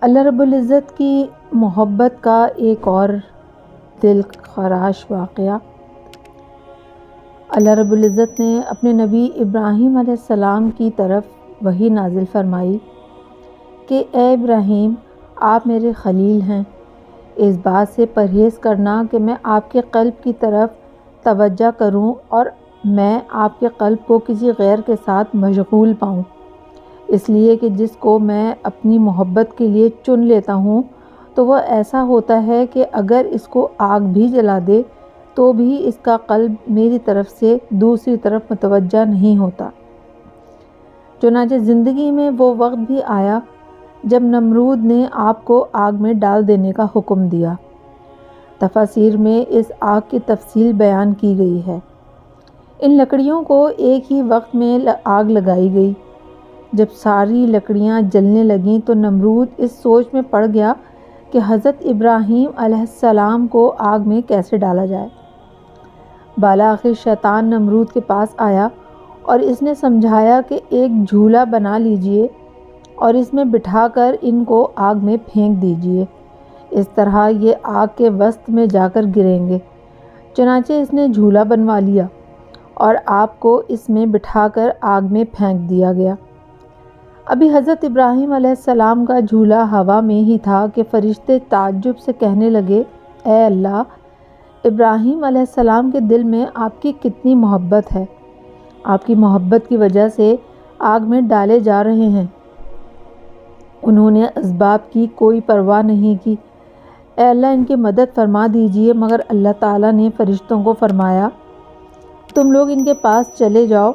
اللہ رب العزت کی محبت کا ایک اور دل خراش واقعہ۔ اللہ رب العزت نے اپنے نبی ابراہیم علیہ السلام کی طرف وحی نازل فرمائی کہ اے ابراہیم، آپ میرے خلیل ہیں، اس بات سے پرہیز کرنا کہ میں آپ کے قلب کی طرف توجہ کروں اور میں آپ کے قلب کو کسی غیر کے ساتھ مشغول پاؤں، اس لیے کہ جس کو میں اپنی محبت کے لیے چن لیتا ہوں تو وہ ایسا ہوتا ہے کہ اگر اس کو آگ بھی جلا دے تو بھی اس کا قلب میری طرف سے دوسری طرف متوجہ نہیں ہوتا۔ چنانچہ زندگی میں وہ وقت بھی آیا جب نمرود نے آپ کو آگ میں ڈال دینے کا حکم دیا۔ تفاسیر میں اس آگ کی تفصیل بیان کی گئی ہے۔ ان لکڑیوں کو ایک ہی وقت میں آگ لگائی گئی۔ جب ساری لکڑیاں جلنے لگیں تو نمرود اس سوچ میں پڑ گیا کہ حضرت ابراہیم علیہ السلام کو آگ میں کیسے ڈالا جائے۔ بالآخر شیطان نمرود کے پاس آیا اور اس نے سمجھایا کہ ایک جھولا بنا لیجئے اور اس میں بٹھا کر ان کو آگ میں پھینک دیجئے، اس طرح یہ آگ کے وسط میں جا کر گریں گے۔ چنانچہ اس نے جھولا بنوا لیا اور آپ کو اس میں بٹھا کر آگ میں پھینک دیا گیا۔ ابھی حضرت ابراہیم علیہ السلام کا جھولا ہوا میں ہی تھا کہ فرشتے تعجب سے کہنے لگے، اے اللہ، ابراہیم علیہ السلام کے دل میں آپ کی کتنی محبت ہے، آپ کی محبت کی وجہ سے آگ میں ڈالے جا رہے ہیں۔ انہوں نے اسباب کی کوئی پرواہ نہیں کی۔ اے اللہ، ان کی مدد فرما دیجئے۔ مگر اللہ تعالیٰ نے فرشتوں کو فرمایا، تم لوگ ان کے پاس چلے جاؤ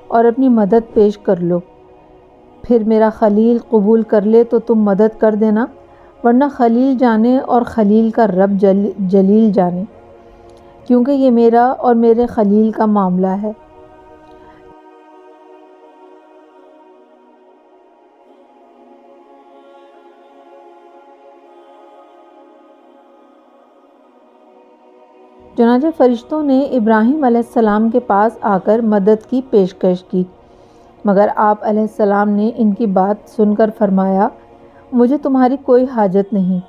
اور اپنی مدد پیش کر لو، پھر میرا خلیل قبول کر لے تو تم مدد کر دینا، ورنہ خلیل جانے اور خلیل کا رب جلیل جانے، کیونکہ یہ میرا اور میرے خلیل کا معاملہ ہے۔ چنانچہ فرشتوں نے ابراہیم علیہ السلام کے پاس آ کر مدد کی پیشکش کی، مگر آپ علیہ السلام نے ان کی بات سن کر فرمایا، مجھے تمہاری کوئی حاجت نہیں۔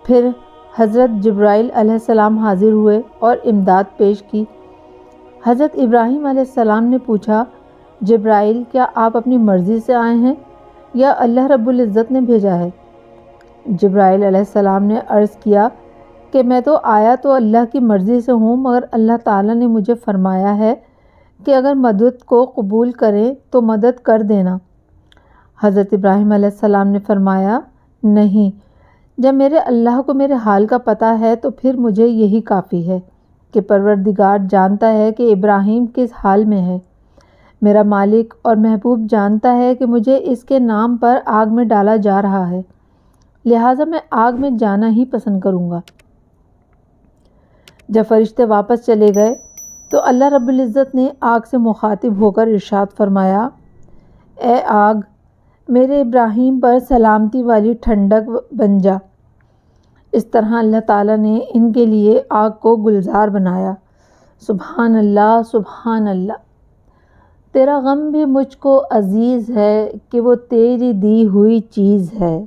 پھر حضرت جبرائیل علیہ السلام حاضر ہوئے اور امداد پیش کی۔ حضرت ابراہیم علیہ السلام نے پوچھا، جبرائیل، کیا آپ اپنی مرضی سے آئے ہیں یا اللہ رب العزت نے بھیجا ہے؟ جبرائیل علیہ السلام نے عرض کیا کہ میں تو آیا تو اللہ کی مرضی سے ہوں، مگر اللہ تعالیٰ نے مجھے فرمایا ہے کہ اگر مدد کو قبول کریں تو مدد کر دینا۔ حضرت ابراہیم علیہ السلام نے فرمایا، نہیں، جب میرے اللہ کو میرے حال کا پتہ ہے تو پھر مجھے یہی کافی ہے کہ پروردگار جانتا ہے کہ ابراہیم کس حال میں ہے۔ میرا مالک اور محبوب جانتا ہے کہ مجھے اس کے نام پر آگ میں ڈالا جا رہا ہے، لہٰذا میں آگ میں جانا ہی پسند کروں گا۔ جب فرشتے واپس چلے گئے تو اللہ رب العزت نے آگ سے مخاطب ہو کر ارشاد فرمایا، اے آگ، میرے ابراہیم پر سلامتی والی ٹھنڈک بن جا۔ اس طرح اللہ تعالیٰ نے ان کے لیے آگ کو گلزار بنایا۔ سبحان اللہ، سبحان اللہ، تیرا غم بھی مجھ کو عزیز ہے کہ وہ تیری دی ہوئی چیز ہے۔